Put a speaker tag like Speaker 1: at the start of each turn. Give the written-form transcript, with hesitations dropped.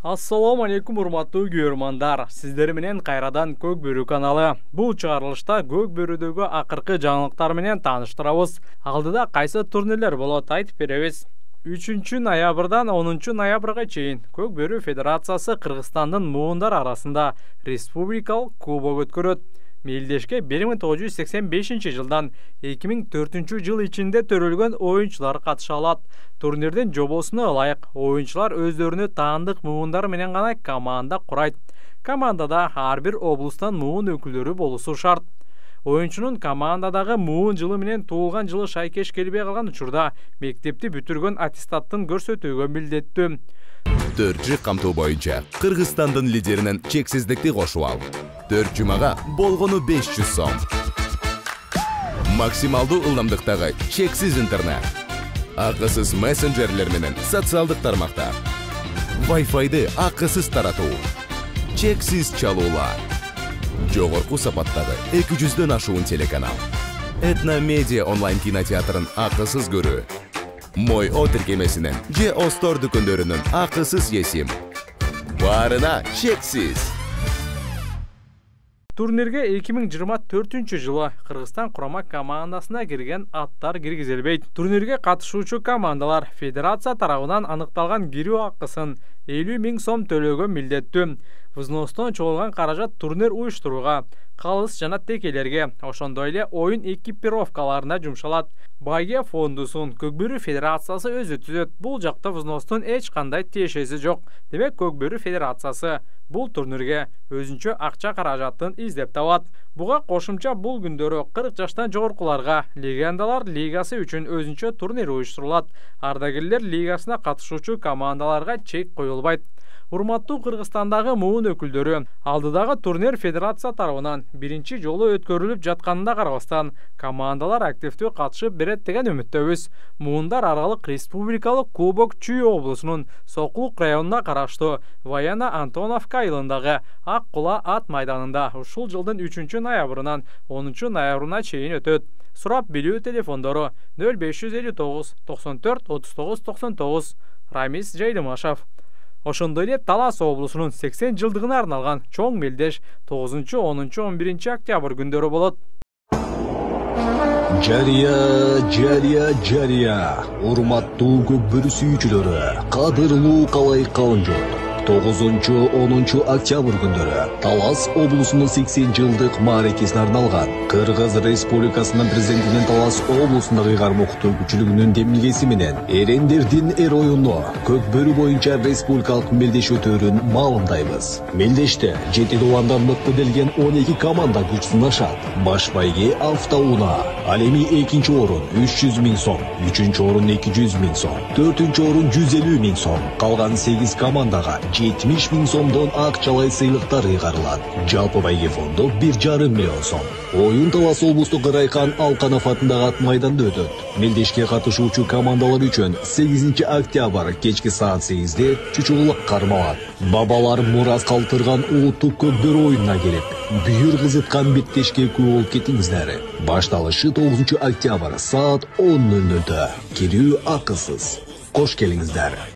Speaker 1: Assalamu alaikum урматтуу көрөрмандар. Сиздер менен кайрадан Көк Бөрү каналы. Бул чыгарылышта Көк Бөрүдөгү акыркы жаңылыктар менен тааныштырабыз. Алдыда кайсы турнирлер болот айтып беребиз. 3-ноябрдан 10-ноябрга чейин Көк Бөрү Федерациясы Кыргызстандын муундар арасында республикалык кубок өткөрөт. Мелдешке 1985 жылдан 2004 жыл ичинде төрөлгөн оюнчулар катыша алат. Турнирдин жобосуна ылайык оюнчулар өздөрүнө таандык муундар менен гана команда курайт. Командада ар бир облустан муун өкүлдөрү болушу шарт. Оюнчунун командадагы муун жылы менен туулган жылы шайкеш келбей калган учурда мектепти бүтүргөн аттестаттын көрсөтүүгө милдеттүү.
Speaker 2: 4 камтоо боюнча Кыргызстандын лидеринен чексиздикти кошуп ал. 4 жумага болгону 500 сом. Максималдуу ылдамдыктагы чексиз интернет. Акысыз мессенджерлер менен социалдык тармактар. Wi-Fi'ды акысыз таратуу. Чексиз чалуулар. Жогорку сапаттагы 200дөн ашуун телеканал. Этно медиа онлайн кинотеатрын акысыз көрүү. Мой О тиркемесинен же Остор дүкөндөрүнүн акысыз есим. Барына чексиз.
Speaker 1: Турнирге 2024 жылы Кыргызстан курама командасына кирген аттар киргизилбейт. Турнирге катышуучу командалар федерация тарабынан аныкталган кирүү акысын 50 000 сом төлөөгө милдеттүү. Взностон чогулган каражат турнир уюштурууга, калыс жана текелерге, ошондой эле оюн экипировкаларына жумшалат. Байге фондусун Көк Бөрү Федерациясы өзү түзөт. Бул жакта взностун эч кандай тиешеси жок. Демек Көк Бөрү Федерациясы бул турнирге өзүнчө акча каражатын издеп табат. Буга кошумча бул күндөрү 40 жаштан жогоркуларга легендалар лигасы үчүн өзүнчө турнир уюштурулат. Ардагерлер лигасына катышуучу командаларга чек коюлбайт. Урматтуу Кыргызстандагы муун өкүлдөрү, алдыдагы турнир федерация тарабынан биринчи жолу өткөрүлүп жатканына карабастан, командалар активдүү катышып берет деген үмүттөбүз. Муундар аралык республикалык кубок Чүй облусунун Сокулук районуна караштуу Ваяна Антоновка айылындагы Ак Кула ат майданында ушул жылдын 3-ноябрынан 10-ноябрына чейин өтөт. Сурап билүү телефондору 0559 94 39 99. Рамис Жайлымашев. Ошондой эле Талас облусунун 80 жылдыгына арналган чоң мелдеш 9, 10, 11 октябрь күндөрү болот.
Speaker 3: Жария. Урматтуу Көк Бөрү сүйүүчүлөрү, кадырлуу калай калынжот. 9-10 октябрь күндөрү Талас облусунун 80 жылдык мааракесине арналган Кыргыз Республикасынын президентинин Талас облусундагы кармоктуу күчүлүгүнүн демилгеси менен эрендердин эр оюну Көк Бөрү боюнча республикалык мелдеш өтөөрүн маалымдайбыз. Мелдеште 7 дуландан мыкты 12 команда күч сынашат. Баш байге Автоуна, ал эми 2-нчи орун 300 000 сом, 3-нчү орун 200 000 сом, 4-нчү орун 150 000 сом, калган 8 командага 70 000 сомдон акчалай сыйлыктар ыйгарылат. Жалпы байге фонду 1,5 миллион сом. Оюн Талас облустук Райкан Алканов атындагы ат майданда өтөт. Мелдешке катышуучу командалар үчүн 8 октябрь кечки саат 8-де чучулук кармалат. Бабалар мурас калтырган улуттук Көк Бөрү оюнуна келип, бүйүр кызыткан беттешке күбө болуп кетиңиздер. Башталышы 9 октябрь саат 10:00. Кирүү акысыз. Кош келиңиздер.